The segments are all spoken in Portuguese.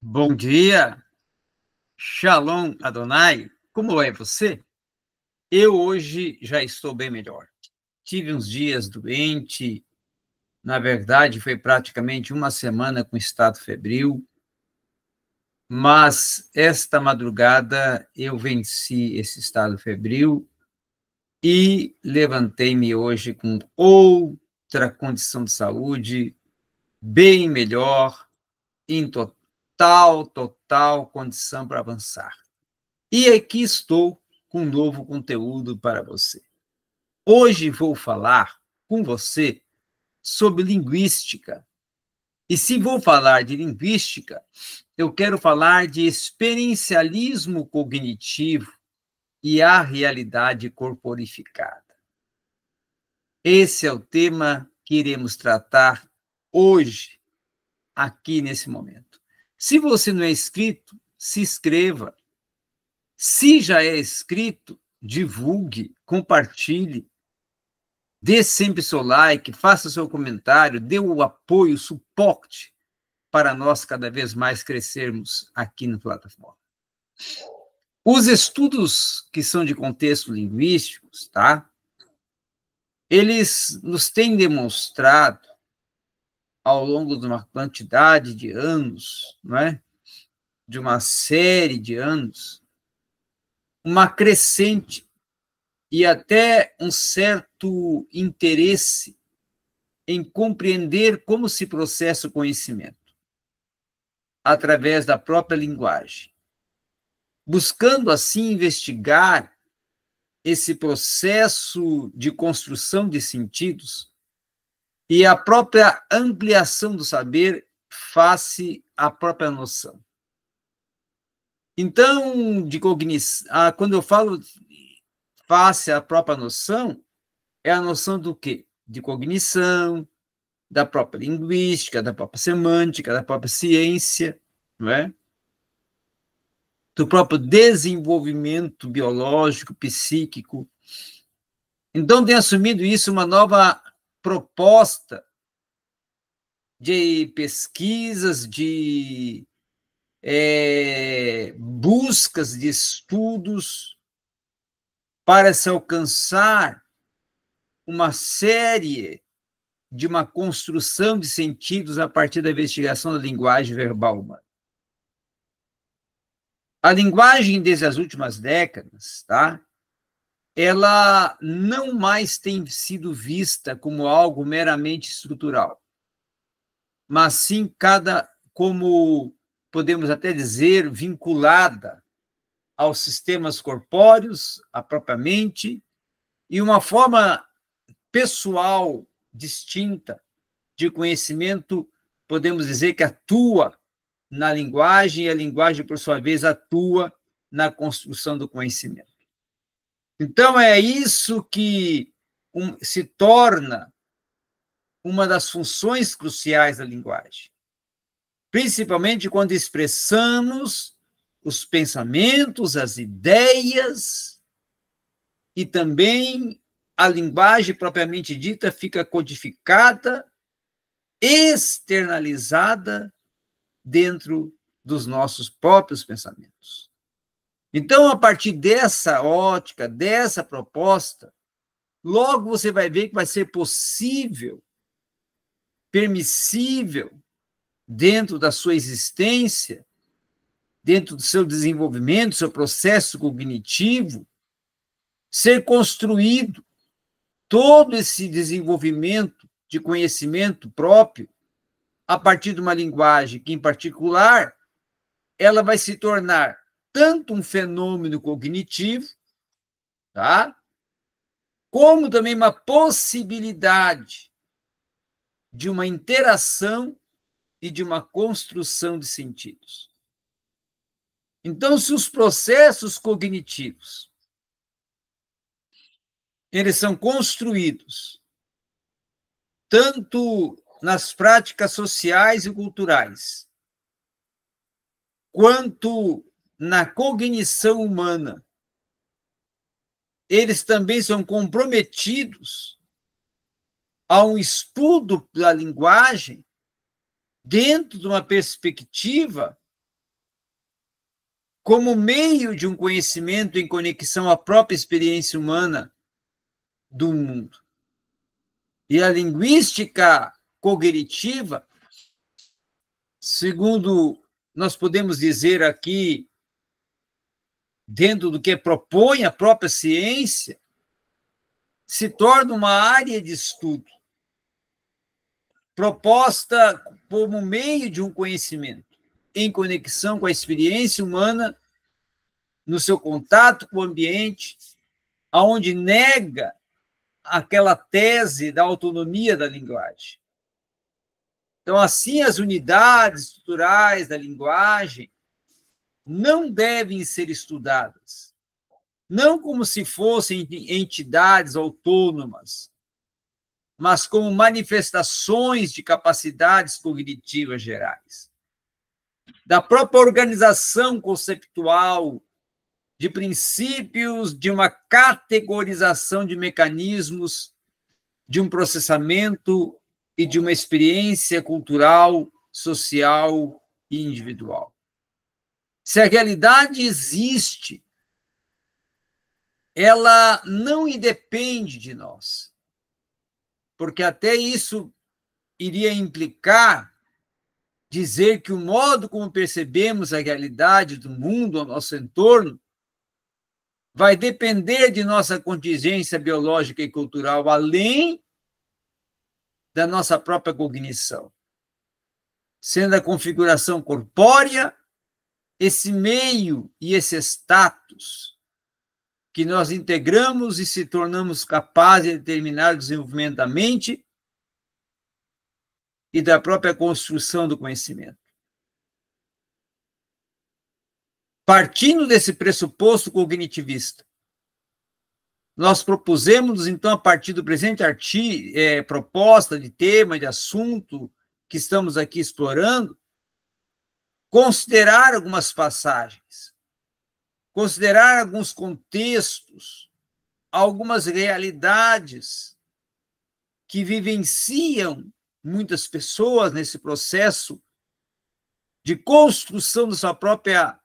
Bom dia, Shalom Adonai, como é você? Eu hoje já estou bem melhor. Tive uns dias doente, na verdade foi praticamente uma semana com estado febril, mas esta madrugada eu venci esse estado febril e levantei-me hoje com outra condição de saúde, bem melhor, em total condição para avançar. E aqui estou com um novo conteúdo para você. Hoje vou falar com você sobre linguística. E se vou falar de linguística, eu quero falar de experiencialismo cognitivo e a realidade corporificada. Esse é o tema que iremos tratar hoje, aqui nesse momento. Se você não é inscrito, se inscreva. Se já é inscrito, divulgue, compartilhe, dê sempre seu like, faça seu comentário, dê o apoio, o suporte para nós cada vez mais crescermos aqui na plataforma. Os estudos que são de contexto linguístico, tá? Eles nos têm demonstrado, ao longo de uma quantidade de anos, não é? De uma série de anos, uma crescente e até um certo interesse em compreender como se processa o conhecimento através da própria linguagem, buscando assim investigar esse processo de construção de sentidos e a própria ampliação do saber face à própria noção. Então, quando eu falo face à própria noção, é a noção do quê? De cognição, da própria linguística, da própria semântica, da própria ciência, não é? Do próprio desenvolvimento biológico, psíquico. Então, tem assumido isso uma nova proposta de pesquisas, de buscas de estudos para se alcançar uma série de uma construção de sentidos a partir da investigação da linguagem verbal humana. A linguagem, desde as últimas décadas, tá? Ela não mais tem sido vista como algo meramente estrutural, mas sim como podemos até dizer, vinculada aos sistemas corpóreos, à própria mente, e uma forma pessoal distinta de conhecimento, podemos dizer que atua na linguagem, e a linguagem, por sua vez, atua na construção do conhecimento. Então, é isso que se torna uma das funções cruciais da linguagem, principalmente quando expressamos os pensamentos, as ideias, e também a linguagem propriamente dita fica codificada, externalizada dentro dos nossos próprios pensamentos. Então, a partir dessa ótica, dessa proposta, logo você vai ver que vai ser possível, permissível, dentro da sua existência, dentro do seu desenvolvimento, seu processo cognitivo, ser construído todo esse desenvolvimento de conhecimento próprio a partir de uma linguagem que, em particular, ela vai se tornar tanto um fenômeno cognitivo, tá? Como também uma possibilidade de uma interação e de uma construção de sentidos. Então, se os processos cognitivos eles são construídos tanto nas práticas sociais e culturais, quanto na cognição humana, eles também são comprometidos a um estudo da linguagem dentro de uma perspectiva como meio de um conhecimento em conexão à própria experiência humana do mundo. E a linguística cognitiva, segundo nós podemos dizer aqui, dentro do que propõe a própria ciência, se torna uma área de estudo proposta como meio de um conhecimento em conexão com a experiência humana no seu contato com o ambiente, aonde nega aquela tese da autonomia da linguagem. Então, assim, as unidades estruturais da linguagem não devem ser estudadas, não como se fossem entidades autônomas, mas como manifestações de capacidades cognitivas gerais, da própria organização conceptual, de princípios, de uma categorização de mecanismos, de um processamento e de uma experiência cultural, social e individual. Se a realidade existe, ela não independe de nós, porque até isso iria implicar dizer que o modo como percebemos a realidade do mundo ao nosso entorno vai depender de nossa contingência biológica e cultural, além da nossa própria cognição, sendo a configuração corpórea esse meio e esse status que nós integramos e se tornamos capazes de determinar o desenvolvimento da mente e da própria construção do conhecimento. Partindo desse pressuposto cognitivista, nós propusemos, então, a partir do presente proposta de tema, de assunto que estamos aqui explorando, considerar algumas passagens, considerar alguns contextos, algumas realidades que vivenciam muitas pessoas nesse processo de construção da sua própria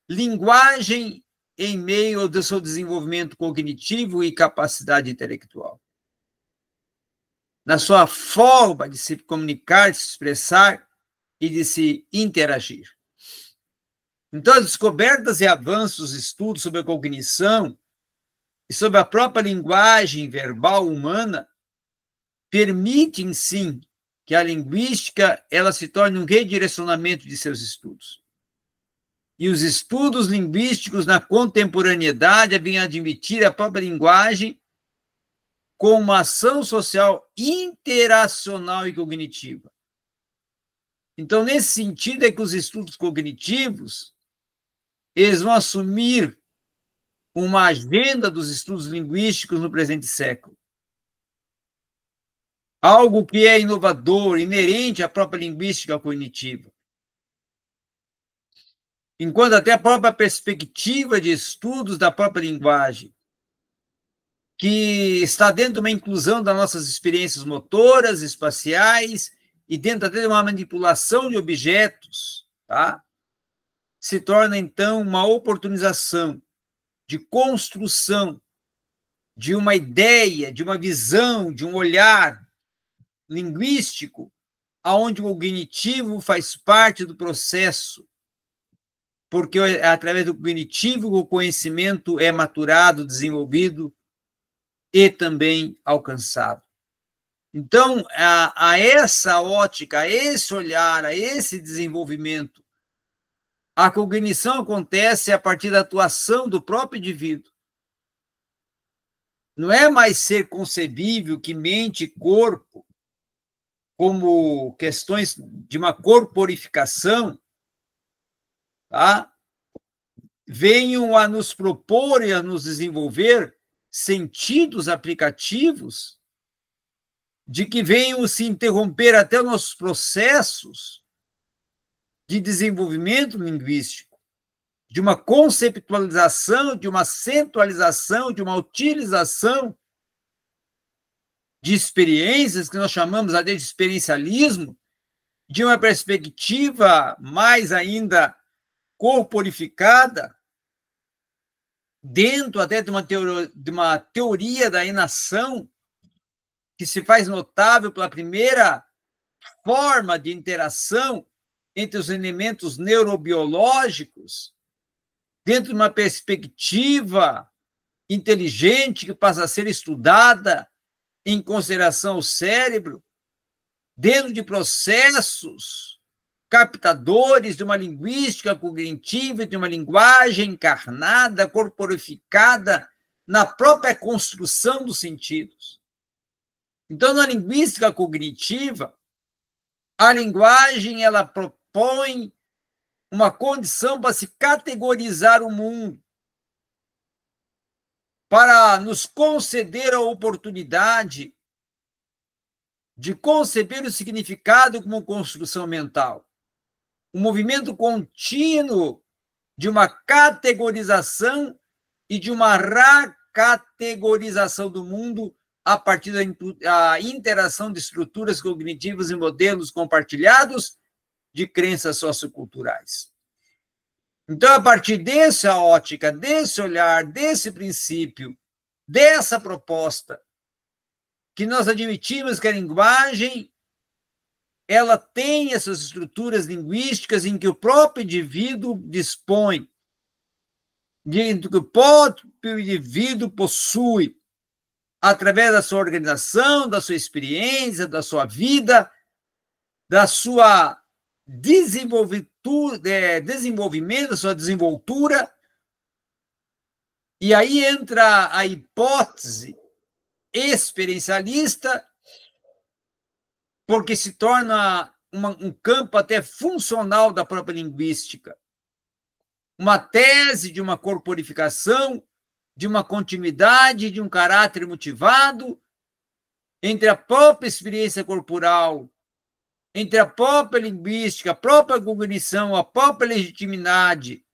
linguagem em meio ao seu desenvolvimento cognitivo e capacidade intelectual. Na sua forma de se comunicar, de se expressar e de se interagir. Então, as descobertas e avanços, estudos sobre a cognição e sobre a própria linguagem verbal humana permitem, sim, que a linguística ela se torne um redirecionamento de seus estudos. E os estudos linguísticos na contemporaneidade vêm admitir a própria linguagem como uma ação social interacional e cognitiva. Então, nesse sentido, é que os estudos cognitivos eles vão assumir uma agenda dos estudos linguísticos no presente século. Algo que é inovador, inerente à própria linguística cognitiva. Enquanto até a própria perspectiva de estudos da própria linguagem, que está dentro de uma inclusão das nossas experiências motoras, espaciais, e dentro até de uma manipulação de objetos, tá? Se torna, então, uma oportunização de construção de uma ideia, de uma visão, de um olhar linguístico, onde o cognitivo faz parte do processo, porque é através do cognitivo o conhecimento é maturado, desenvolvido e também alcançado. Então, a essa ótica, a esse olhar, a esse desenvolvimento, a cognição acontece a partir da atuação do próprio indivíduo. Não é mais ser concebível que mente e corpo, como questões de uma corporificação, tá? Venham a nos propor e a nos desenvolver sentidos aplicativos de que venham se interromper até nossos processos de desenvolvimento linguístico, de uma conceptualização, de uma centralização, de uma utilização de experiências que nós chamamos de experiencialismo, de uma perspectiva mais ainda corporificada, dentro até de uma teoria da enação, que se faz notável pela primeira forma de interação entre os elementos neurobiológicos, dentro de uma perspectiva inteligente que passa a ser estudada em consideração ao cérebro, dentro de processos captadores de uma linguística cognitiva, de uma linguagem encarnada, corporificada na própria construção dos sentidos. Então, na linguística cognitiva, a linguagem ela propõe uma condição para se categorizar o mundo, para nos conceder a oportunidade de conceber o significado como construção mental. Um movimento contínuo de uma categorização e de uma recategorização do mundo a partir da interação de estruturas cognitivas e modelos compartilhados de crenças socioculturais. Então, a partir dessa ótica, desse olhar, desse princípio, dessa proposta, que nós admitimos que a linguagem ela tem essas estruturas linguísticas em que o próprio indivíduo dispõe, que o próprio indivíduo possui, através da sua organização, da sua experiência, da sua vida, da sua desenvolvimento, da sua desenvoltura. E aí entra a hipótese experiencialista, porque se torna um campo até funcional da própria linguística. Uma tese de uma corporificação, de uma continuidade, de um caráter motivado entre a própria experiência corporal, entre a própria linguística, a própria cognição, a própria legitimidade,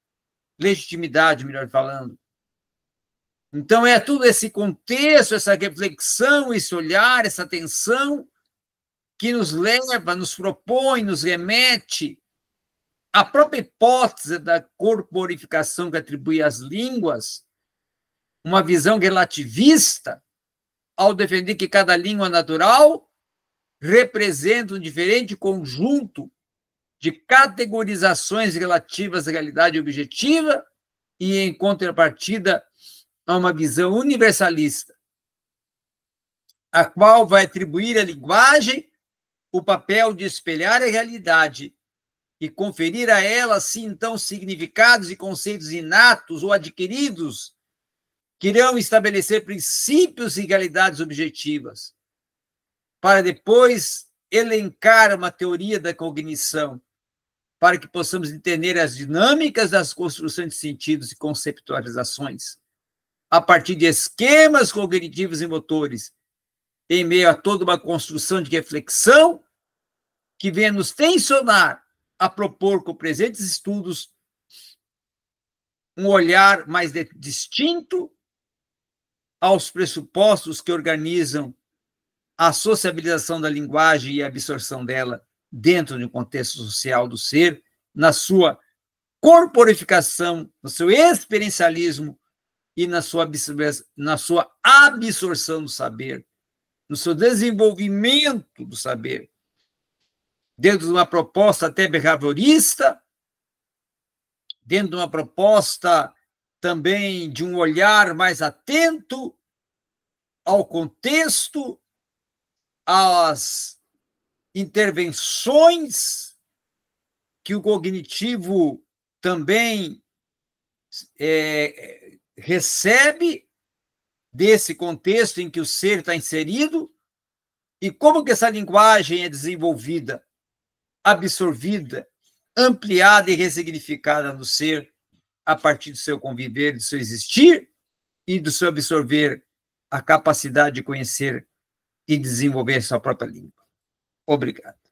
melhor falando. Então, é tudo esse contexto, essa reflexão, esse olhar, essa atenção que nos leva, nos propõe, nos remete à própria hipótese da corporificação que atribui às línguas uma visão relativista, ao defender que cada língua natural representa um diferente conjunto de categorizações relativas à realidade objetiva e, em contrapartida, a uma visão universalista, a qual vai atribuir à linguagem o papel de espelhar a realidade e conferir a ela, assim, então, significados e conceitos inatos ou adquiridos que irão estabelecer princípios e realidades objetivas, para depois elencar uma teoria da cognição, para que possamos entender as dinâmicas das construções de sentidos e conceptualizações, a partir de esquemas cognitivos e motores, em meio a toda uma construção de reflexão que venha nos tensionar a propor com presentes estudos um olhar mais distinto aos pressupostos que organizam a sociabilização da linguagem e a absorção dela dentro de um contexto social do ser, na sua corporificação, no seu experiencialismo e na sua absorção do saber, no seu desenvolvimento do saber, dentro de uma proposta até behaviorista, dentro de uma proposta também de um olhar mais atento ao contexto, às intervenções que o cognitivo também recebe desse contexto em que o ser está inserido, e como que essa linguagem é desenvolvida, absorvida, ampliada e ressignificada no ser a partir do seu conviver, do seu existir e do seu absorver a capacidade de conhecer e desenvolver sua própria língua. Obrigado.